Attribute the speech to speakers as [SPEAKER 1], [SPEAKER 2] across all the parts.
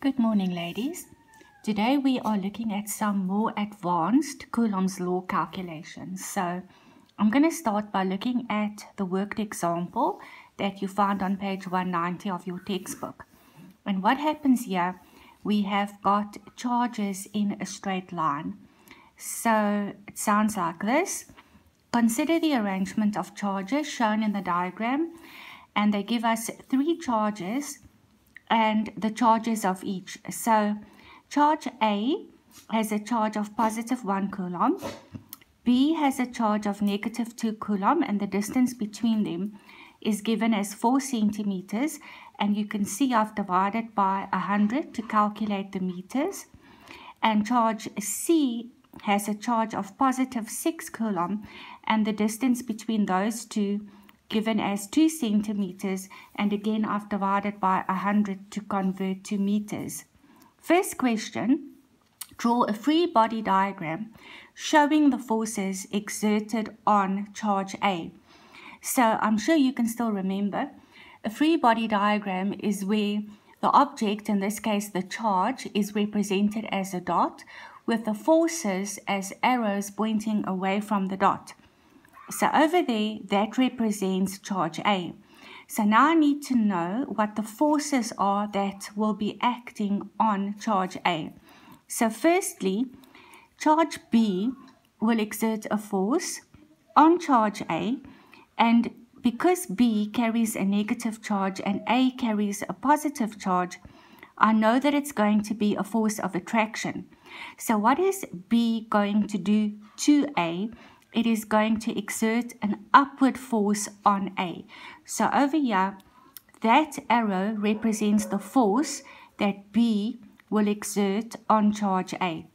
[SPEAKER 1] Good morning, ladies. Today we are looking at some more advanced Coulomb's law calculations. So I'm going to start by looking at the worked example that you found on page 190 of your textbook. And what happens here, we have got charges in a straight line. So it sounds like this. Consider the arrangement of charges shown in the diagram, and they give us three charges and the charges of each. So charge A has a charge of positive 1 Coulomb, B has a charge of negative 2 Coulomb, and the distance between them is given as 4 centimeters, and you can see I've divided by 100 to calculate the meters. And charge C has a charge of positive 6 Coulomb, and the distance between those two given as 2 centimeters, and again I've divided by 100 to convert to meters. First question, draw a free body diagram showing the forces exerted on charge A. So I'm sure you can still remember, a free body diagram is where the object, in this case the charge, is represented as a dot with the forces as arrows pointing away from the dot. So over there, that represents charge A. So now I need to know what the forces are that will be acting on charge A. So firstly, charge B will exert a force on charge A, and because B carries a negative charge and A carries a positive charge, I know that it's going to be a force of attraction. So what is B going to do to A? It is going to exert an upward force on A. So over here, that arrow represents the force that B will exert on charge A.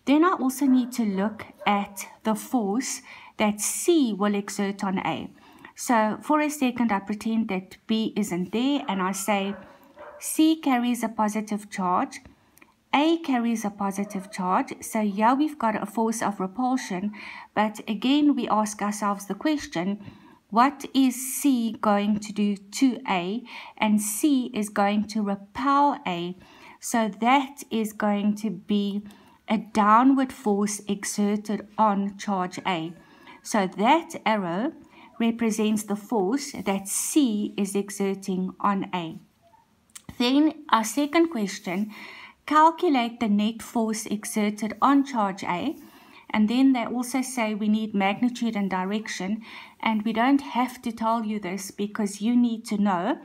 [SPEAKER 1] Then I also need to look at the force that C will exert on A. So for a second, I pretend that B isn't there, and I say C carries a positive charge, A carries a positive charge. So here we've got a force of repulsion, but again we ask ourselves the question, what is C going to do to A? And C is going to repel A. So that is going to be a downward force exerted on charge A. So that arrow represents the force that C is exerting on A. Then our second question, calculate the net force exerted on charge A, and then they also say we need magnitude and direction, and we don't have to tell you this because you need to know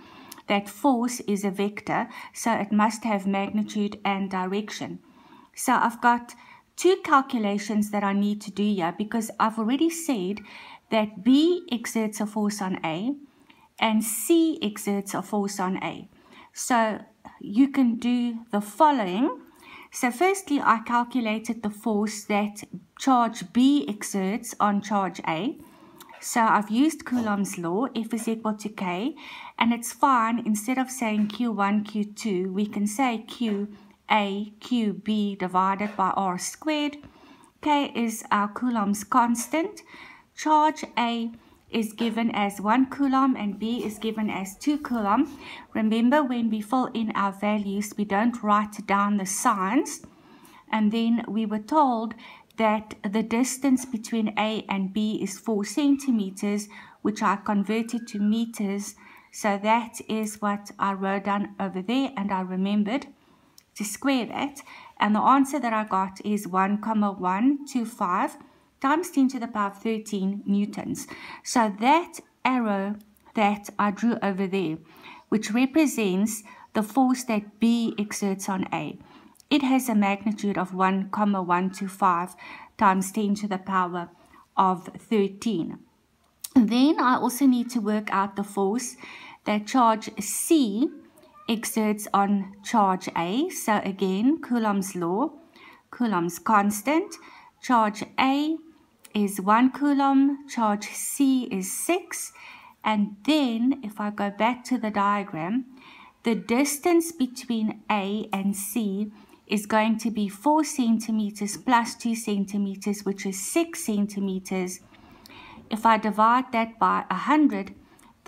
[SPEAKER 1] that force is a vector, so it must have magnitude and direction. So I've got two calculations that I need to do here because I've already said that B exerts a force on A and C exerts a force on A. So you can do the following. So firstly, I calculated the force that charge B exerts on charge A. So I've used Coulomb's law, F is equal to K, and it's fine. Instead of saying Q1, Q2, we can say QA, QB divided by R squared. K is our Coulomb's constant. Charge A is given as 1 Coulomb and B is given as 2 Coulomb. Remember, when we fill in our values, we don't write down the signs. And then we were told that the distance between A and B is 4 centimeters, which I converted to meters. So that is what I wrote down over there, and I remembered to square that. And the answer that I got is 1,125 times 10 to the power of 13 newtons. So that arrow that I drew over there, which represents the force that B exerts on A, it has a magnitude of 1,125 times 10 to the power of 13. Then I also need to work out the force that charge C exerts on charge A. So again, Coulomb's law, Coulomb's constant, charge A is 1 Coulomb, charge C is 6, and then if I go back to the diagram, the distance between A and C is going to be 4 centimeters plus 2 centimeters, which is 6 centimeters. If I divide that by 100,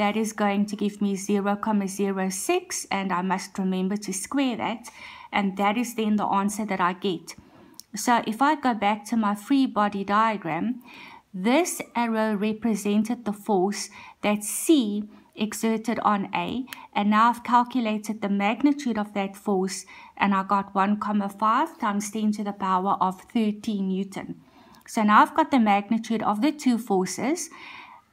[SPEAKER 1] that is going to give me 0,06, and I must remember to square that, and that is then the answer that I get. So if I go back to my free body diagram, this arrow represented the force that C exerted on A, and now I've calculated the magnitude of that force, and I got 1,5 times 10 to the power of 13 Newton. So now I've got the magnitude of the two forces.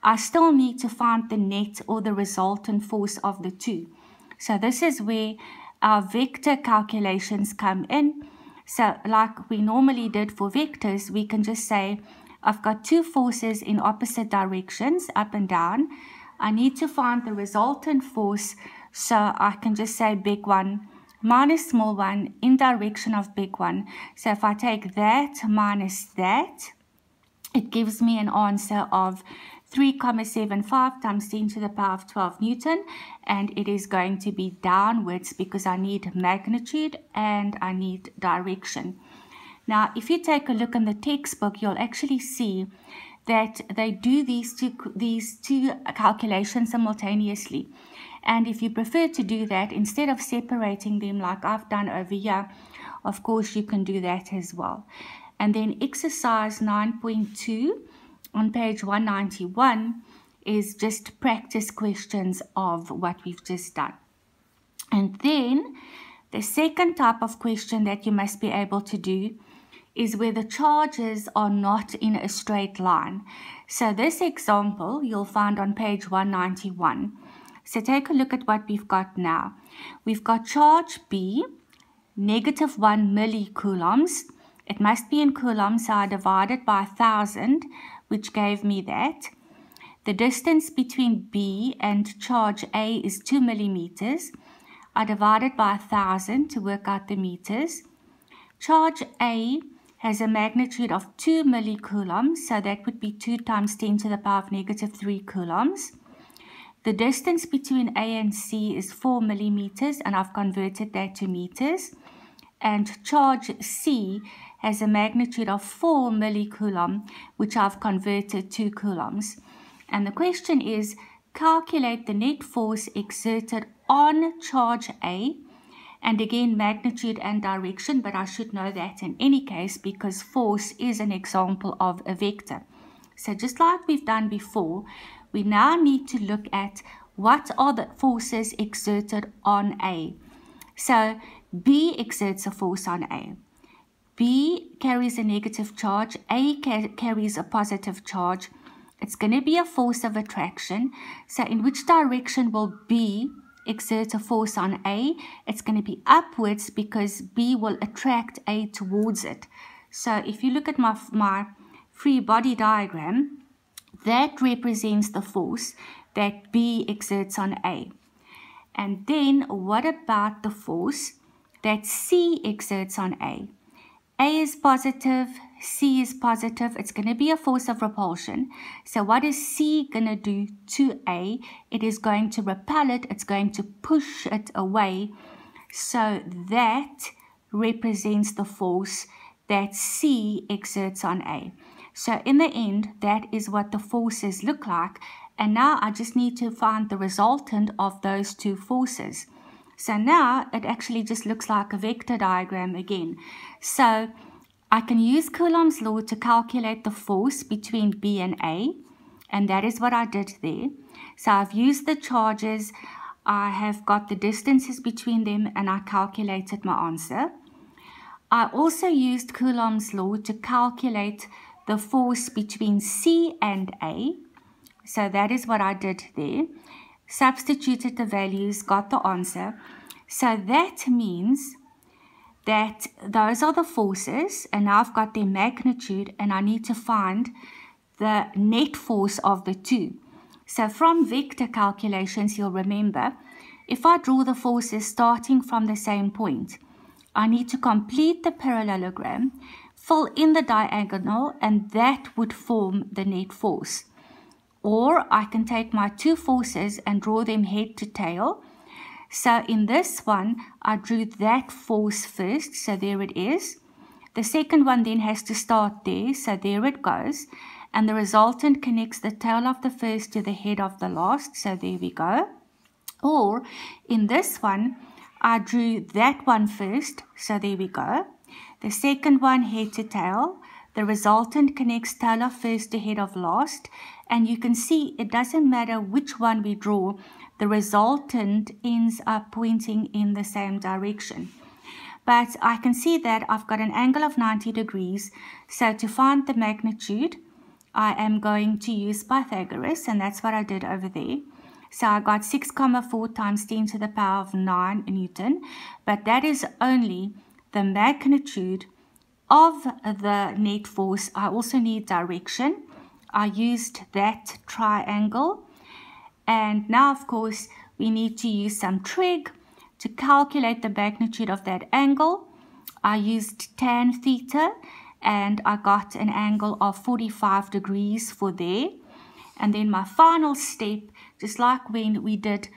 [SPEAKER 1] I still need to find the net or the resultant force of the two. So this is where our vector calculations come in. So like we normally did for vectors, we can just say, I've got two forces in opposite directions, up and down. I need to find the resultant force, so I can just say big one minus small one in direction of big one. So if I take that minus that, it gives me an answer of 3,75 times 10 to the power of 12 Newton, and it is going to be downwards because I need magnitude and I need direction. Now, if you take a look in the textbook, you'll actually see that they do these two calculations simultaneously. And if you prefer to do that, instead of separating them like I've done over here, of course you can do that as well. And then exercise 9.2 on page 191 is just practice questions of what we've just done. And then the second type of question that you must be able to do is where the charges are not in a straight line. So this example you'll find on page 191. So take a look at what we've got now. We've got charge B, -1 millicoulombs. It must be in coulombs, so I divided by 1,000, which gave me that. The distance between B and charge A is 2 millimeters. I divided by 1,000 to work out the meters. Charge A has a magnitude of 2 millicoulombs, so that would be 2 times 10 to the power of -3 coulombs. The distance between A and C is 4 millimeters, and I've converted that to meters. And charge C has a magnitude of 4 millicoulomb, which I've converted to coulombs. And the question is, calculate the net force exerted on charge A, and again magnitude and direction, but I should know that in any case because force is an example of a vector. So just like we've done before, we now need to look at what are the forces exerted on A. So B exerts a force on A. B carries a negative charge, A carries a positive charge. It's going to be a force of attraction. So in which direction will B exert a force on A? It's going to be upwards because B will attract A towards it. So if you look at my free body diagram, that represents the force that B exerts on A. And then what about the force that C exerts on A? A is positive, C is positive. It's going to be a force of repulsion. So what is C going to do to A? It is going to repel it. It's going to push it away. So that represents the force that C exerts on A. So in the end, that is what the forces look like. And now I just need to find the resultant of those two forces. So now it actually just looks like a vector diagram again. So I can use Coulomb's law to calculate the force between B and A. And that is what I did there. So I've used the charges. I have got the distances between them and I calculated my answer. I also used Coulomb's law to calculate the force between C and A. So that is what I did there. Substituted the values, got the answer. So that means that those are the forces, and now I've got their magnitude, and I need to find the net force of the two. So from vector calculations, you'll remember, if I draw the forces starting from the same point, I need to complete the parallelogram, fill in the diagonal, and that would form the net force. Or I can take my two forces and draw them head to tail. So in this one, I drew that force first, so there it is. The second one then has to start there, so there it goes. and the resultant connects the tail of the first to the head of the last. So there we go. Or in this one, I drew that one first. So there we go. The second one, head to tail. The resultant connects tail of first to head of last. And you can see it doesn't matter which one we draw. The resultant ends up pointing in the same direction. But I can see that I've got an angle of 90 degrees. So to find the magnitude, I am going to use Pythagoras, and that's what I did over there. So I got 6,4 times 10 to the power of 9 Newton. But that is only the magnitude of the net force. I also need direction. I used that triangle. And now, of course, we need to use some trig to calculate the magnitude of that angle. I used tan theta, and I got an angle of 45 degrees for there. And then my final step, just like when we did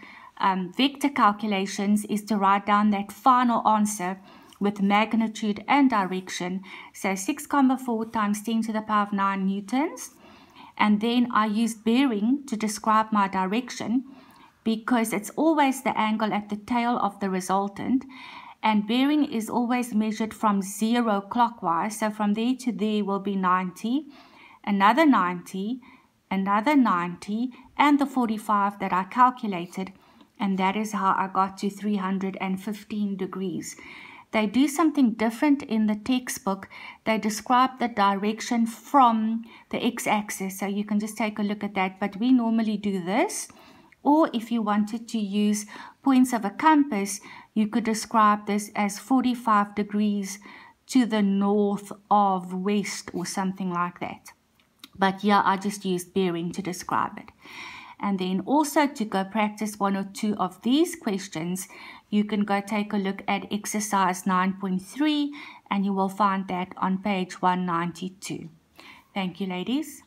[SPEAKER 1] vector calculations, is to write down that final answer with magnitude and direction. So 6,4 times 10 to the power of 9 newtons. And then I used bearing to describe my direction, because it's always the angle at the tail of the resultant, and bearing is always measured from 0 clockwise. So from there to there will be 90, another 90, another 90, and the 45 that I calculated, and that is how I got to 315 degrees. They do something different in the textbook. They describe the direction from the x-axis, so you can just take a look at that. But we normally do this. Or if you wanted to use points of a compass, you could describe this as 45 degrees to the north of west or something like that. But yeah, I just used bearing to describe it. And then also to go practice one or two of these questions, you can go take a look at exercise 9.3, and you will find that on page 192. Thank you, ladies.